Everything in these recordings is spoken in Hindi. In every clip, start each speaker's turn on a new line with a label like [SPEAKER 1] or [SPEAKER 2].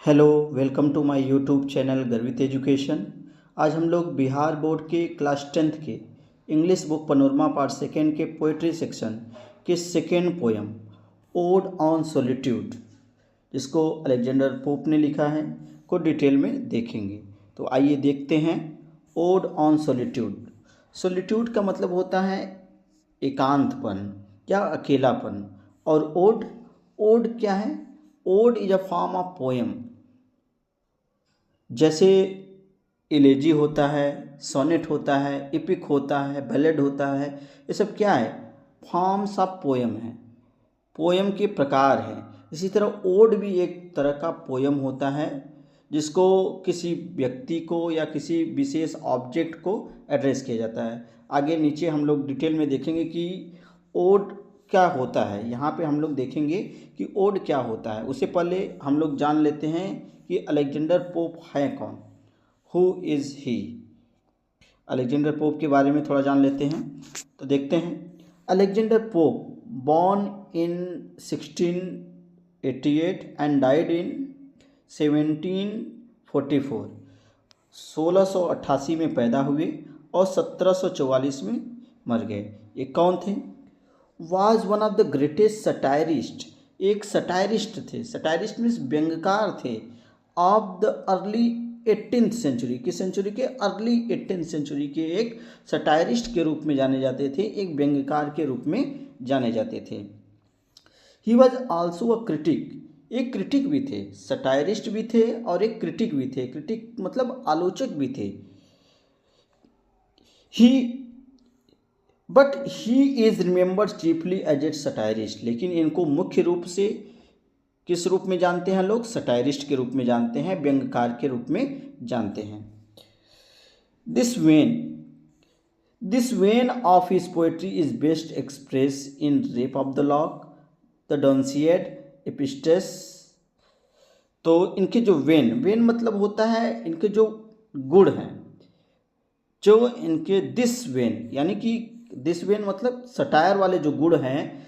[SPEAKER 1] Hello, welcome to my YouTube channel Garvit education. आज हम लोग बिहार बोर्ड के क्लास 10th के English book Panorama part second के पोइट्री सेक्शन के second poem ode on solitude, जिसको अलेक्जेंडर पोप ने लिखा है, को डिटेल में देखेंगे। तो आइए देखते हैं। Odd on solitude. सॉलिट्यूड का मतलब होता है एकांतपन या अकेलापन। और ओड क्या है? Ode is a form of poem. जैसे इलेजी होता है, सोनेट होता है, एपिक होता है, बैलेड होता है, ये सब क्या है? फॉर्म्स ऑफ पोएम है, पोएम के प्रकार हैं। इसी तरह ओड भी एक तरह का पोएम होता है, जिसको किसी व्यक्ति को या किसी विशेष ऑब्जेक्ट को एड्रेस किया जाता है। आगे नीचे हम लोग डिटेल में देखेंगे कि ओड क्या होता है। यहाँ पे हम लोग देखेंगे कि ओड क्या होता है। उससे पहले हम लोग जान लेते हैं कि अलेक्जेंडर पोप है कौन, who is he. Alexander Pope के बारे में थोड़ा जान लेते हैं। तो देखते हैं। Alexander pope born in 1688 and died in 1744। 1688 में पैदा हुए और 1744 में मर गए। ये कौन थे? Was one of the greatest satirist. एक सटायरिस्ट थे। सटायरिस्ट मीन्स व्यंग्यकार थे। Of the early 18th century, की सेंचुरी के अर्ली 18th सेंचुरी के एक सटायरिस्ट के रूप में जाने जाते थे, एक व्यंग्यकार के रूप में जाने जाते थे। He was also a critic. एक क्रिटिक भी थे, सटायरिस्ट भी थे और एक क्रिटिक भी थे। क्रिटिक मतलब आलोचक भी थे। But he is remembered chiefly as a satirist. लेकिन इनको मुख्य रूप से किस रूप में जानते हैं लोग? सटायरिस्ट के रूप में जानते हैं, व्यंग्यकार के रूप में जानते हैं। This vein of his poetry is best express in Rape of the Lock, the Dunciad, Epistles. तो इनके जो वेन मतलब होता है इनके जो गुण हैं, जो इनके दिस वेन, यानी कि दिस वेन मतलब सटायर वाले जो गुण हैं,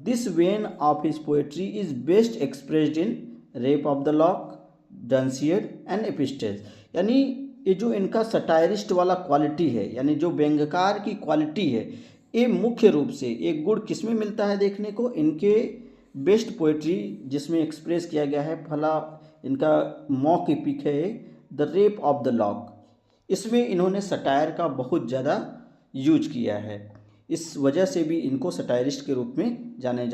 [SPEAKER 1] this vein of his poetry is best expressed in Rape of the Lock, Dunciad and Epistles. यानी ये जो इनका सटायरिस्ट वाला क्वालिटी है, यानी जो व्यंग्यकार की क्वालिटी है, ये मुख्य रूप से एक गुण किस में मिलता है देखने को? इनके बेस्ट पोएट्री जिसमें एक्सप्रेस किया गया है। भला इनका मॉक एपिक है the rape of the lock. इसमें इन्होंने सटायर का बहुत ज़्यादा यूज किया है। इस वजह से भी इनको सटायरिस्ट के रूप में जाना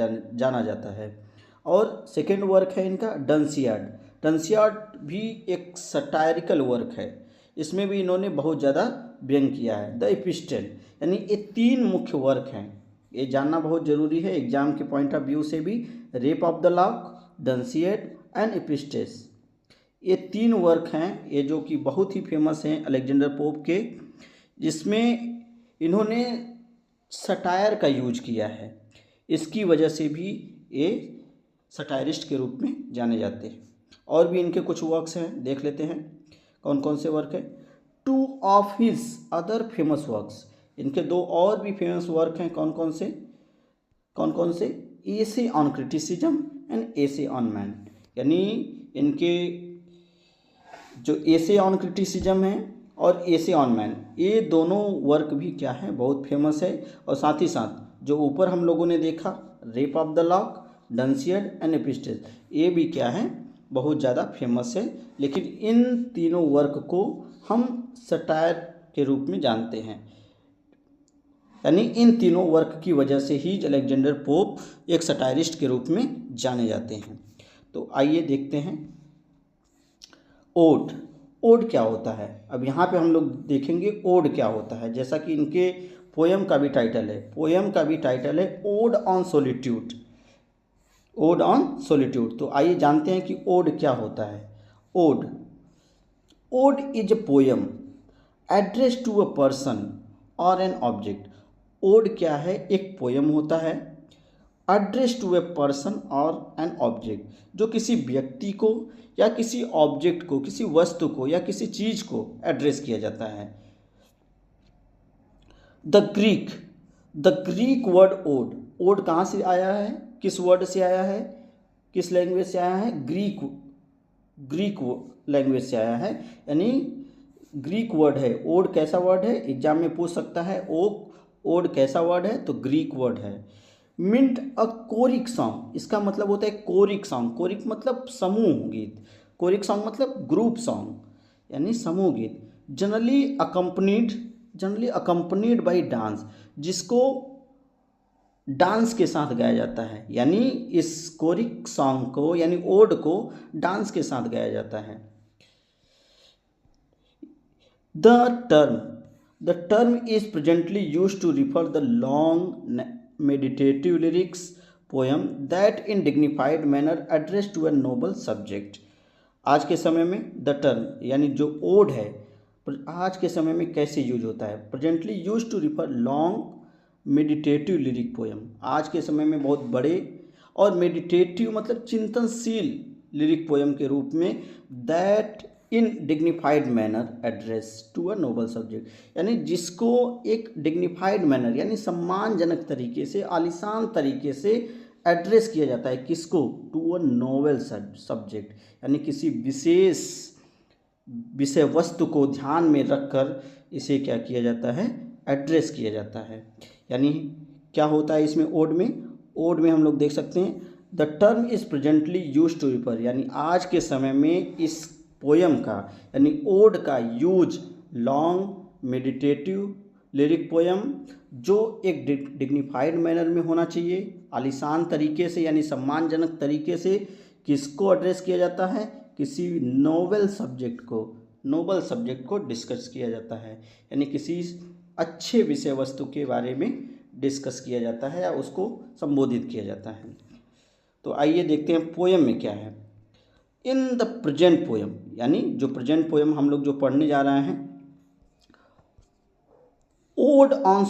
[SPEAKER 1] जाता है। और सेकेंड वर्क है इनका डोंसियाड। डोंसियाड भी एक सटायरिकल वर्क है। इसमें भी इन्होंने बहुत ज़्यादा व्यंग किया है। द एपिस्टल, यानी ये तीन मुख्य वर्क हैं। ये जानना बहुत ज़रूरी है एग्जाम के पॉइंट ऑफ व्यू से भी। Rape of the Lock, Dunciad and Epistles, ये तीन वर्क हैं, ये जो कि बहुत ही फेमस हैं अलेक्जेंडर पोप के, जिसमें इन्होंने सटायर का यूज किया है। इसकी वजह से भी ये सटायरिस्ट के रूप में जाने जाते हैं। और भी इनके कुछ वर्क्स हैं, देख लेते हैं कौन कौन से वर्क है। Two of his other famous works, इनके दो और भी फेमस वर्क हैं। कौन कौन से? Essay on criticism and essay on man. यानी इनके जो एसे ऑन क्रिटिसिज्म है और एसे ऑन मैन, ये दोनों वर्क भी क्या है? बहुत फेमस है। और साथ ही साथ जो ऊपर हम लोगों ने देखा, Rape of the Lock, Dunciad and Epistles, ये भी क्या है? बहुत ज़्यादा फेमस है। लेकिन इन तीनों वर्क को हम सटायर के रूप में जानते हैं। यानी इन तीनों वर्क की वजह से ही अलेक्जेंडर पोप एक सटायरिस्ट के रूप में जाने जाते हैं। तो आइए देखते हैं ओड। ओड क्या होता है? अब यहाँ पे हम लोग देखेंगे ओड क्या होता है। जैसा कि इनके पोएम का भी टाइटल है, ode on solitude. Ode on solitude. तो आइए जानते हैं कि ओड क्या होता है। Ode is a poem address to a person और एन ऑब्जेक्ट। ओड क्या है? एक पोएम होता है, एड्रेस टू ए पर्सन और एन ऑब्जेक्ट, जो किसी व्यक्ति को या किसी ऑब्जेक्ट को, किसी वस्तु को या किसी चीज़ को एड्रेस किया जाता है। द ग्रीक वर्ड ओड कहाँ से आया है? किस वर्ड से आया है? किस लैंग्वेज से आया है? ग्रीक ग्रीक लैंग्वेज से आया है, यानी ग्रीक वर्ड है। ओड कैसा वर्ड है, एग्जाम में पूछ सकता है। ओड कैसा वर्ड है, तो ग्रीक वर्ड है। मिंट अ कोरिक सॉन्ग, इसका मतलब होता है कोरिक सॉन्ग। कोरिक मतलब समूह गीत, कोरिक सॉन्ग मतलब ग्रुप सॉन्ग, यानी समूह गीत। जनरली अकम्पनीड बाई डांस, जिसको डांस के साथ गाया जाता है, यानी इस कोरिक सॉन्ग को यानी ओड को डांस के साथ गाया जाता है। The term is presently use to refer the long meditative lyrics poem that in dignified manner address to a noble subject। आज के समय में द टर्म यानी जो ओड है आज के समय में कैसे यूज होता है, presently use to refer long meditative lyric poem, आज के समय में बहुत बड़े और मेडिटेटिव मतलब चिंतनशील लिरिक पोएम के रूप में, that in dignified manner address to a noble subject, यानी जिसको एक डिग्निफाइड मैनर यानी सम्मानजनक तरीके से, आलिशान तरीके से एड्रेस किया जाता है, किसको, टू अ नोबल सब्जेक्ट, यानी किसी विशेष विषय वस्तु को ध्यान में रखकर इसे क्या किया जाता है, एड्रेस किया जाता है। यानी क्या होता है इसमें ओड में हम लोग देख सकते हैं the term is presently use to refer, यानी आज के समय में इस पोयम का यानी ओड का use long meditative lyric poem जो एक डिग्निफाइड मैनर में होना चाहिए, आलिशान तरीके से यानी सम्मानजनक तरीके से किसको एड्रेस किया जाता है, किसी नोबल सब्जेक्ट को डिस्कस किया जाता है, यानी किसी अच्छे विषय वस्तु के बारे में डिस्कस किया जाता है या उसको संबोधित किया जाता है। तो आइए देखते हैं पोयम में क्या है। इन द प्रेजेंट पोयम, यानी जो प्रेजेंट पोयम हम लोग जो पढ़ने जा रहे हैं, odd on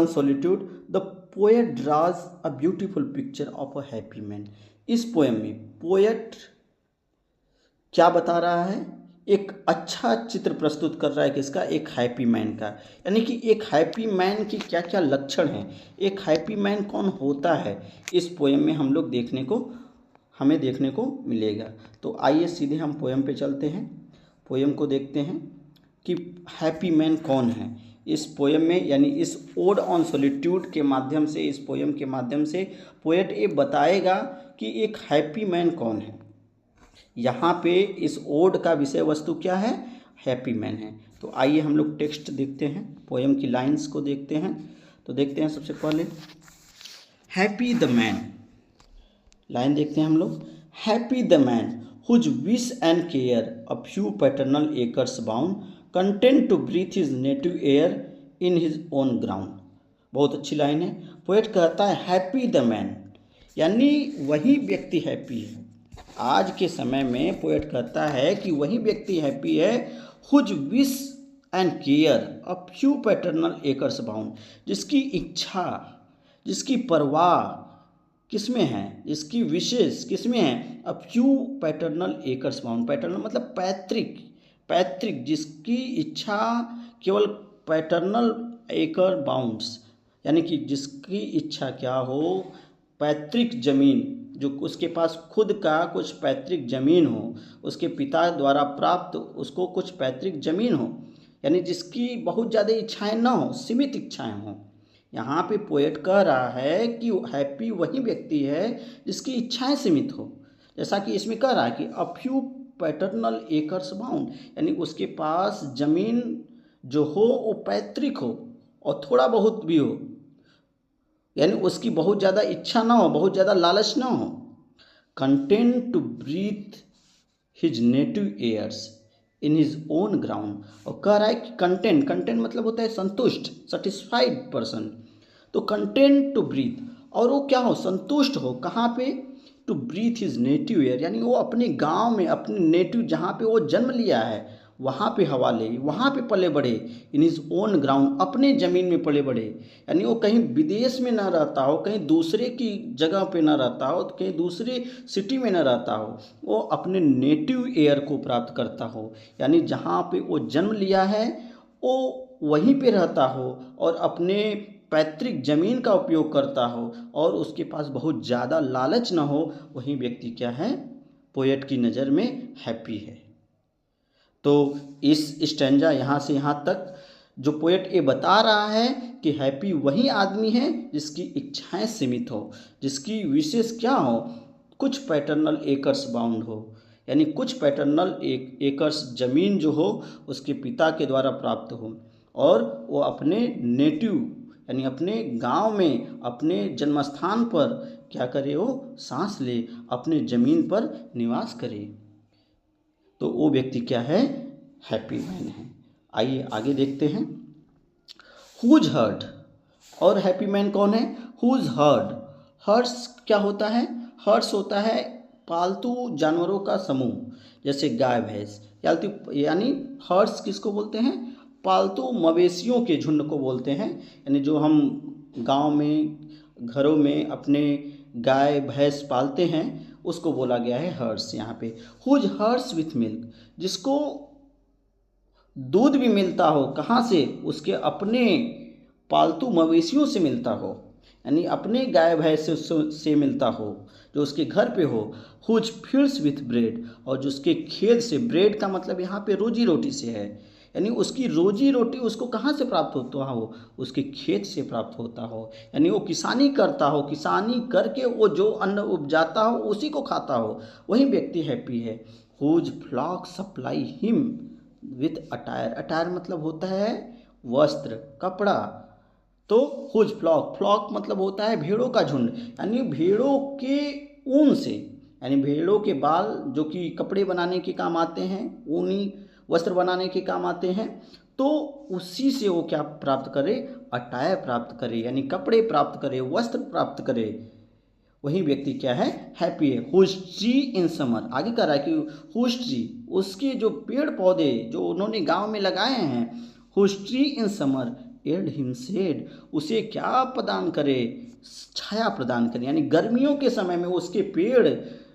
[SPEAKER 1] solitude the poet draws a beautiful picture of a happy man. इस पोयम में पोएट क्या बता रहा है, एक अच्छा चित्र प्रस्तुत कर रहा है किसका, एक हैप्पी मैन का, यानी कि एक हैप्पी मैन की क्या क्या लक्षण हैं, एक हैप्पी मैन कौन होता है, इस पोयम में हमें देखने को मिलेगा। तो आइए सीधे हम पोयम पे चलते हैं, पोयम को देखते हैं कि हैप्पी मैन कौन है इस पोयम में, यानी इस ओड ऑन सॉलिट्यूड के माध्यम से, इस पोयम के माध्यम से पोएट ये बताएगा कि एक हैप्पी मैन कौन है। यहाँ पे इस ओड का विषय वस्तु क्या है, हैप्पी मैन है। तो आइए हम लोग टेक्स्ट देखते हैं, पोयम की लाइंस को देखते हैं। तो देखते हैं सबसे पहले हैप्पी द मैन, लाइन देखते हैं हम लोग। Happy the man whose wish and care a few paternal acres bound, content to breathe his native air in his own ground. बहुत अच्छी लाइन है। पोएट कहता है हैप्पी द मैन, यानी वही व्यक्ति हैप्पी है। आज के समय में पोएट कहता है कि वही व्यक्ति हैप्पी है, whose wish and care a few paternal acres bound, जिसकी इच्छा, जिसकी परवाह किसमें है, इसकी विशेष किसमें है, अ few paternal acres bound, paternal मतलब पैतृक, जिसकी इच्छा केवल पैटर्नल एकर बाउंड्स, यानी कि जिसकी इच्छा क्या हो, पैतृक जमीन, जो उसके पास खुद का कुछ पैतृक जमीन हो, उसके पिता द्वारा प्राप्त उसको कुछ पैतृक जमीन हो, यानी जिसकी बहुत ज़्यादा इच्छाएं ना हो, सीमित इच्छाएं हों। यहाँ पे पोएट कह रहा है कि हैप्पी वही व्यक्ति है जिसकी इच्छाएं सीमित हो, जैसा कि इसमें कह रहा है कि अ फ्यू पैटर्नल एकर्स बाउंड, यानी उसके पास जमीन जो हो वो पैतृक हो और थोड़ा बहुत भी हो, यानी उसकी बहुत ज़्यादा इच्छा ना हो, बहुत ज़्यादा लालच ना हो। Content to breathe his native airs in his own ground, और कह रहा है कि कंटेंट मतलब होता है संतुष्ट, सेटिस्फाइड पर्सन। तो कंटेंट टू ब्रीथ, और वो क्या हो, संतुष्ट हो, कहाँ पे, to breathe his native air, यानी वो अपने गांव में, अपने नेटिव जहाँ पे वो जन्म लिया है वहाँ पे हवा ले, वहाँ पे पले बढ़े, इन हिज ओन ग्राउंड, अपने ज़मीन में पले बढ़े, यानी वो कहीं विदेश में ना रहता हो, कहीं दूसरे की जगह पे ना रहता हो, कहीं दूसरे सिटी में ना रहता हो, वो अपने नेटिव एयर को प्राप्त करता हो, यानी जहाँ पे वो जन्म लिया है वो वहीं पे रहता हो और अपने पैतृक जमीन का उपयोग करता हो और उसके पास बहुत ज़्यादा लालच ना हो, वही व्यक्ति क्या है, पोएट की नज़र में हैप्पी है। तो इस स्टैंजा यहाँ से यहाँ तक जो पोएट ये बता रहा है कि हैप्पी वही आदमी है जिसकी इच्छाएं सीमित हो, जिसकी विशेष क्या हो, कुछ पैटर्नल एकर्स बाउंड हो, यानी कुछ पैटर्नल एकर्स जमीन जो हो उसके पिता के द्वारा प्राप्त हो, और वो अपने नेटिव यानी अपने गांव में अपने जन्मस्थान पर क्या करे, वो सांस ले, अपने ज़मीन पर निवास करे। तो वो व्यक्ति क्या है, हैप्पी मैन है। आइए आगे देखते हैं। हुज हर्ड, और हैप्पी मैन कौन है, हुज हर्ड। हर्ड्स क्या होता है, हर्ड्स होता है पालतू जानवरों का समूह, जैसे गाय भैंस, यानी हर्ड्स किसको बोलते हैं, पालतू मवेशियों के झुंड को बोलते हैं। यानी जो हम गांव में घरों में अपने गाय भैंस पालते हैं उसको बोला गया है हर्ड्स यहाँ पे। हुज हर्ड्स विथ मिल्क, जिसको दूध भी मिलता हो, कहाँ से, उसके अपने पालतू मवेशियों से मिलता हो, यानी अपने गाय भैंस से मिलता हो, जो उसके घर पे हो। हुज फील्ड्स विथ ब्रेड, और जो उसके खेत से, ब्रेड का मतलब यहाँ पे रोजी रोटी से है, यानी उसकी रोजी रोटी उसको कहाँ से प्राप्त होता हो, उसके खेत से प्राप्त होता हो, यानी वो किसानी करता हो, किसानी करके वो जो अन्न उपजाता हो उसी को खाता हो, वही व्यक्ति हैप्पी है। Whose flock supply him with attire, attire मतलब होता है वस्त्र, कपड़ा। तो हुज फ्लॉक, फ्लॉक मतलब होता है भेड़ों का झुंड, यानी भेड़ों के ऊन से, यानी भेड़ों के बाल जो कि कपड़े बनाने के काम आते हैं, ऊनी वस्त्र बनाने के काम आते हैं, तो उसी से वो क्या प्राप्त करे, अटायर प्राप्त करे, यानी कपड़े प्राप्त करे, वस्त्र प्राप्त करे, वही व्यक्ति क्या है, हैप्पी है। हुज ट्री इन समर, आगे कह रहा है कि हुज ट्री, उसके जो पेड़ पौधे जो उन्होंने गांव में लगाए हैं, whose tree in summer aid him shade, उसे क्या प्रदान करे, छाया प्रदान करे, यानी गर्मियों के समय में उसके पेड़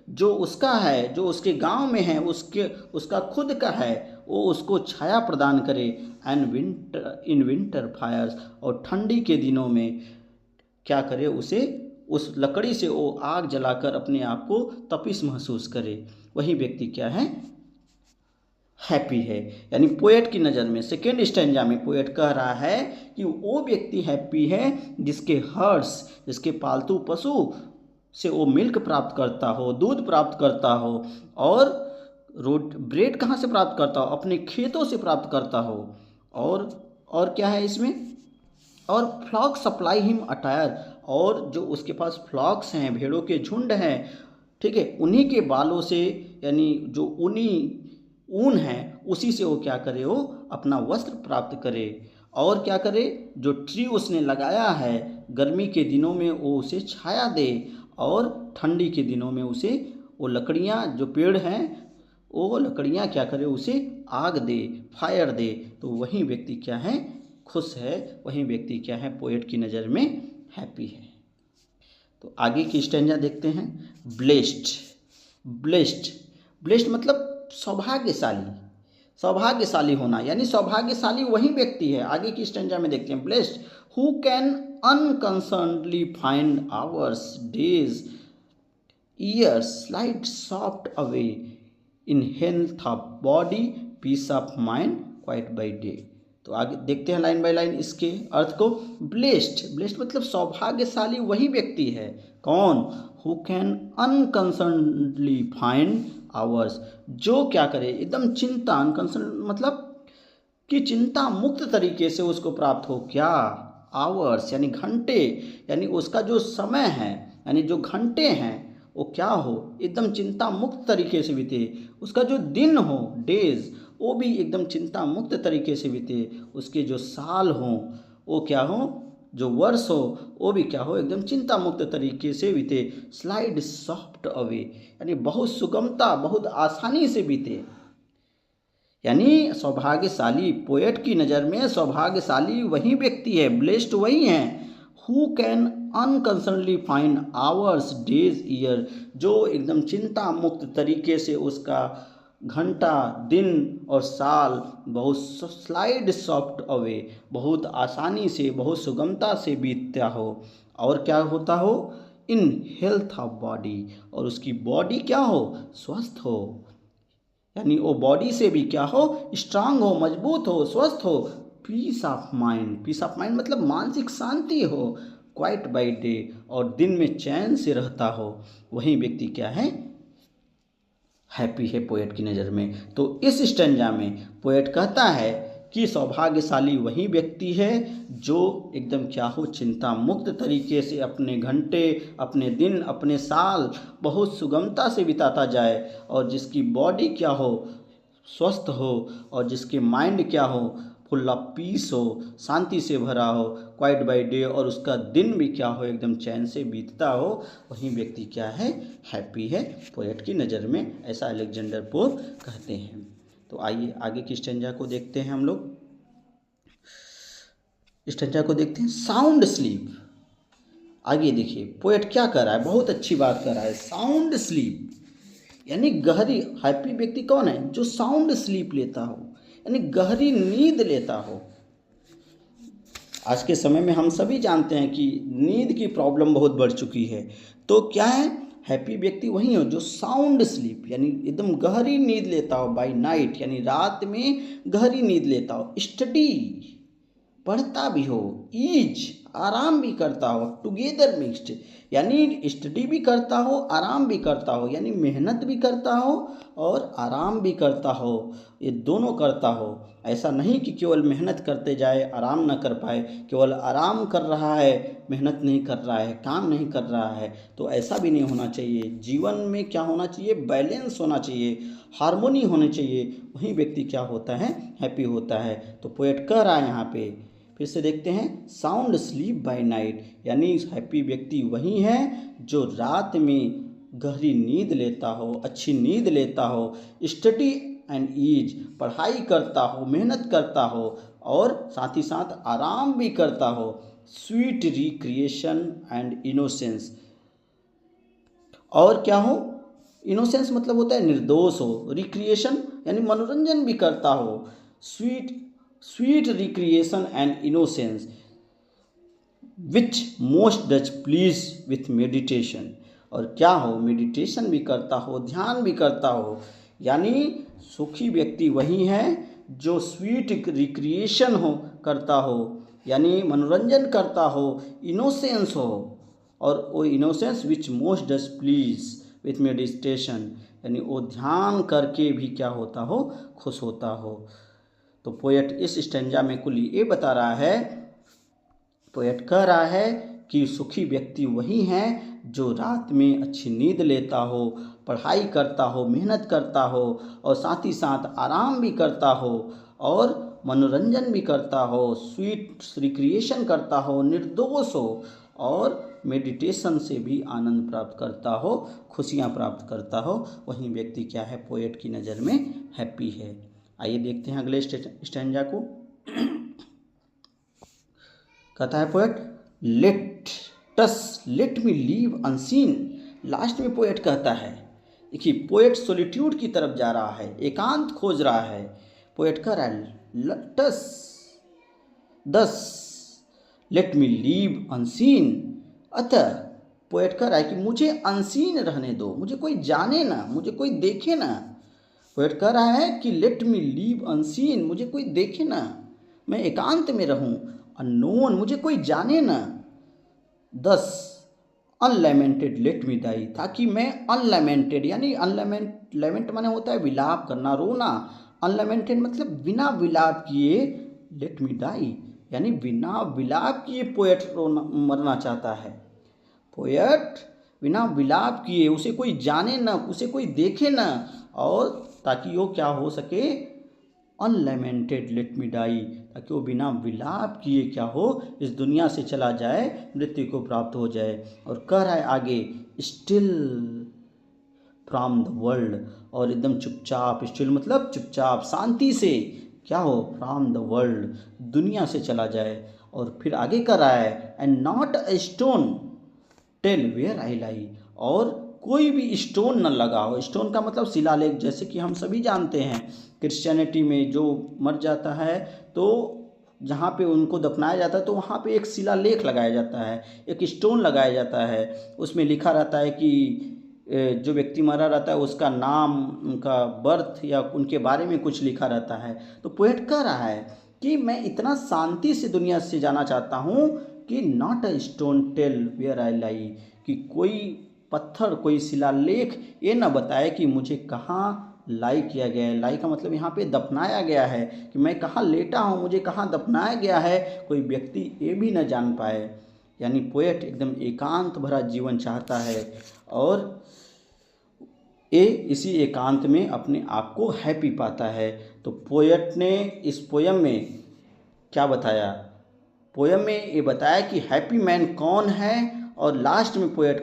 [SPEAKER 1] जो उसका है, जो उसके गांव में है, उसका खुद का है, वो उसको छाया प्रदान करे। And winter in winter fires, और ठंडी के दिनों में क्या करे, उसे उस लकड़ी से वो आग जलाकर अपने आप को तपिश महसूस करे, वही व्यक्ति क्या है, हैप्पी है। यानी पोएट की नज़र में सेकेंड स्टैंजा में पोएट कह रहा है कि वो व्यक्ति हैप्पी है जिसके हर्ड्स, जिसके पालतू पशु से वो मिल्क प्राप्त करता हो, दूध प्राप्त करता हो, और ब्रेड कहाँ से प्राप्त करता हो, अपने खेतों से प्राप्त करता हो, और क्या है इसमें, और फ्लॉक सप्लाई हिम अटायर, और जो उसके पास फ्लॉक्स हैं, भेड़ों के झुंड हैं, ठीक है, उन्हीं के बालों से, यानी जो ऊन है उसी से वो क्या करे, वो अपना वस्त्र प्राप्त करे, और क्या करे, जो ट्री उसने लगाया है गर्मी के दिनों में वो उसे छाया दे, और ठंडी के दिनों में उसे वो लकड़ियाँ, जो पेड़ हैं वो लकड़ियाँ क्या करे, उसे आग दे, फायर दे। तो वही व्यक्ति क्या है, खुश है, वही व्यक्ति क्या है, पोएट की नज़र में हैप्पी है। तो आगे की स्टैंजा देखते हैं। ब्लेस्ड, ब्लेस्ड, ब्लेस्ड मतलब सौभाग्यशाली, सौभाग्यशाली होना, यानी सौभाग्यशाली वही व्यक्ति है। आगे की स्टैंजा में देखते हैं। Blessed who can unconcernedly find hours, days, years slide soft away, in health of body, peace of mind, quiet by day. तो आगे देखते हैं लाइन बाय लाइन इसके अर्थ को। ब्लेस्ड, ब्लेस्ड मतलब सौभाग्यशाली वही व्यक्ति है, कौन, who can unconcernedly find hours, जो क्या करे, एकदम चिंता, अनकंसर्न मतलब कि चिंता मुक्त तरीके से उसको प्राप्त हो, क्या, आवर्स यानी घंटे, यानी उसका जो समय है, यानी जो घंटे हैं वो क्या हो, एकदम चिंता मुक्त तरीके से बीते, उसका जो दिन हो, डेज, वो भी एकदम चिंता मुक्त तरीके से बीते, उसके जो साल हों वो क्या हो, जो वर्ष हो वो भी क्या हो, एकदम चिंता मुक्त तरीके से बीते। स्लाइड सॉफ्ट अवे, यानी बहुत सुगमता, बहुत आसानी से बीते, यानी सौभाग्यशाली, पोएट की नज़र में सौभाग्यशाली वही व्यक्ति है, ब्लेस्ड वही है, who can unconcernedly find hours, days, year, जो एकदम चिंता मुक्त तरीके से उसका घंटा, दिन और साल बहुत स्लाइड सॉफ्ट अवे, बहुत आसानी से, बहुत सुगमता से बीतता हो, और क्या होता हो, इन हेल्थ ऑफ बॉडी, और उसकी बॉडी क्या हो, स्वस्थ हो, यानी वो बॉडी से भी क्या हो, स्ट्रांग हो, मजबूत हो, स्वस्थ हो। Peace of mind, peace of mind मतलब मानसिक शांति हो, क्वाइट बाई डे, और दिन में चैन से रहता हो, वही व्यक्ति क्या है, हैप्पी है पोएट की नज़र में। तो इस स्टैंजा में पोएट कहता है कि सौभाग्यशाली वही व्यक्ति है जो एकदम क्या हो, चिंता मुक्त तरीके से अपने घंटे, अपने दिन, अपने साल बहुत सुगमता से बिताता जाए, और जिसकी बॉडी क्या हो, स्वस्थ हो, और जिसके माइंड क्या हो, फुल ऑफ पीस हो, शांति से भरा हो, क्वाइट बाई डे, और उसका दिन भी क्या हो, एकदम चैन से बीतता हो, वही व्यक्ति क्या है, हैप्पी है पोएट की नज़र में, ऐसा अलेक्जेंडर पोप कहते हैं। तो आइए आगे की स्टेंजा को देखते हैं हम लोग। स्टेंजा को देखते हैं, साउंड स्लीप। आगे देखिए पोएट क्या कर रहा है, बहुत अच्छी बात कर रहा है, साउंड स्लीप यानी गहरी, हैप्पी व्यक्ति कौन है, जो साउंड स्लीप लेता हो, यानी गहरी नींद लेता हो। आज के समय में हम सभी जानते हैं कि नींद की प्रॉब्लम बहुत बढ़ चुकी है, तो क्या है, हैप्पी व्यक्ति वही हो जो साउंड स्लीप यानी एकदम गहरी नींद लेता हो, बाय नाइट यानी रात में गहरी नींद लेता हो, स्टडी पढ़ता भी हो, ईज आराम भी करता हो, टुगेदर मिक्स्ड यानी स्टडी भी करता हो, आराम भी करता हो, यानी मेहनत भी करता हो और आराम भी करता हो, ये दोनों करता हो। ऐसा नहीं कि केवल मेहनत करते जाए आराम ना कर पाए, केवल आराम कर रहा है, मेहनत नहीं कर रहा है, काम नहीं कर रहा है, तो ऐसा भी नहीं होना चाहिए। जीवन में क्या होना चाहिए, बैलेंस होना चाहिए, हार्मोनी होनी चाहिए, वही व्यक्ति क्या होता है, हैप्पी होता है। तो पोएट कह रहा है यहाँ पे, फिर से देखते हैं, साउंड स्लीप बाय नाइट यानी हैप्पी व्यक्ति वही है जो रात में गहरी नींद लेता हो, अच्छी नींद लेता हो, स्टडी एंड ईज पढ़ाई करता हो, मेहनत करता हो और साथ ही साथ आराम भी करता हो, स्वीट रिक्रिएशन एंड इनोसेंस, और क्या हो, इनोसेंस मतलब होता है निर्दोष हो, रिक्रिएशन यानी मनोरंजन भी करता हो, sweet recreation and innocence which most does please with meditation, और क्या हो, मेडिटेशन भी करता हो, ध्यान भी करता हो, यानी सुखी व्यक्ति वही है जो स्वीट रिक्रिएशन हो करता हो, यानी मनोरंजन करता हो, इनोसेंस हो, और वो innocence which most does please with meditation यानी वो ध्यान करके भी क्या होता हो, खुश होता हो। तो पोएट इस स्टेंजा में कुल ये बता रहा है, पोएट कह रहा है कि सुखी व्यक्ति वही है जो रात में अच्छी नींद लेता हो, पढ़ाई करता हो, मेहनत करता हो और साथ ही साथ आराम भी करता हो और मनोरंजन भी करता हो, स्वीट रिक्रिएशन करता हो, निर्दोष हो और मेडिटेशन से भी आनंद प्राप्त करता हो, खुशियाँ प्राप्त करता हो, वही व्यक्ति क्या है, पोएट की नज़र में हैप्पी है। आइए देखते हैं अगले स्टैंजा को। कहता है poet, let me leave unseen. Last में पोएट कहता है, देखिए पोएट सॉलिट्यूड की तरफ जा रहा है, एकांत खोज रहा है। पोएट कह रहा है लेट मी लीव अनसीन, अतः पोएट कह रहा है कि मुझे अनसीन रहने दो, मुझे कोई जाने ना, मुझे कोई देखे ना। पोएट कह रहा है कि लेट मी लीव अनसीन, मुझे कोई देखे ना, मैं एकांत में रहूं, अननोन मुझे कोई जाने ना, दस अनलेमेंटेड लेट मी डाई, ताकि मैं अनलेमेंटेड यानी लेमेंट माने होता है विलाप करना, रोना, अनलेमेंटेड मतलब बिना विलाप किए, लेट मी डाई यानी बिना विलाप किए पोएट रोना मरना चाहता है। पोएट बिना विलाप किए, उसे कोई जाने ना, उसे कोई देखे ना, और ताकि वो क्या हो सके, अनलेमेंटेड लेट मी डाई, ताकि वो बिना विलाप किए क्या हो, इस दुनिया से चला जाए, मृत्यु को प्राप्त हो जाए। और कह रहा है आगे, स्टिल फ्रॉम द वर्ल्ड, और एकदम चुपचाप, स्टिल मतलब चुपचाप, शांति से क्या हो, फ्रॉम द वर्ल्ड दुनिया से चला जाए। और फिर आगे कर रहा है, and not a stone tell where I lie, और कोई भी स्टोन न लगा हो। स्टोन का मतलब शिलालेख, जैसे कि हम सभी जानते हैं क्रिश्चियनिटी में जो मर जाता है तो जहाँ पे उनको दफनाया जाता है तो वहाँ पे एक शिलालेख लगाया जाता है, एक स्टोन लगाया जाता है। उसमें लिखा रहता है कि जो व्यक्ति मरा रहता है उसका नाम, उनका बर्थ या उनके बारे में कुछ लिखा रहता है। तो पोएट कह रहा है कि मैं इतना शांति से दुनिया से जाना चाहता हूँ कि not a stone tell where I lie, कि कोई पत्थर, कोई शिलालेख ये ना बताए कि मुझे कहाँ लाई किया गया है। लाई का मतलब यहाँ पे दफनाया गया है, कि मैं कहाँ लेटा हूँ, मुझे कहाँ दफनाया गया है, कोई व्यक्ति ये भी न जान पाए। यानी पोएट एकदम एकांत भरा जीवन चाहता है और ये इसी एकांत में अपने आप को हैप्पी पाता है। तो पोएट ने इस पोयम में क्या बताया, पोयम में ये बताया कि हैप्पी मैन कौन है। और लास्ट में पोएट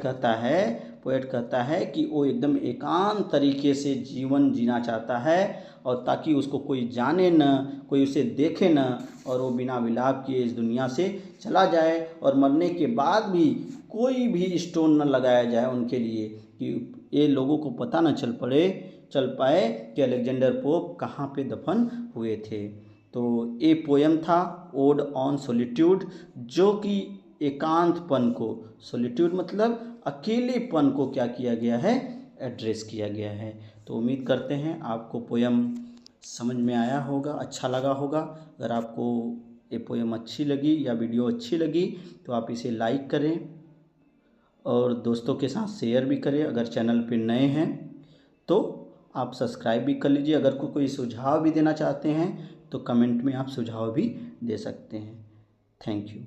[SPEAKER 1] कहता है कि वो एकदम एकांत तरीके से जीवन जीना चाहता है, और ताकि उसको कोई जाने न, कोई उसे देखे न, और वो बिना विलाप किए इस दुनिया से चला जाए, और मरने के बाद भी कोई भी स्टोन न लगाया जाए उनके लिए, कि ये लोगों को पता न चल पाए कि अलेक्जेंडर पोप कहाँ पे दफन हुए थे। तो ये पोयम था ओड ऑन सॉलिट्यूड, जो कि एकांतपन को, सॉलिट्यूड मतलब अकेलेपन को क्या किया गया है, एड्रेस किया गया है। तो उम्मीद करते हैं आपको पोयम समझ में आया होगा, अच्छा लगा होगा। अगर आपको ये पोयम अच्छी लगी या वीडियो अच्छी लगी तो आप इसे लाइक करें और दोस्तों के साथ शेयर भी करें। अगर चैनल पे नए हैं तो आप सब्सक्राइब भी कर लीजिए। अगर कोई सुझाव भी देना चाहते हैं तो कमेंट में आप सुझाव भी दे सकते हैं। Thank you.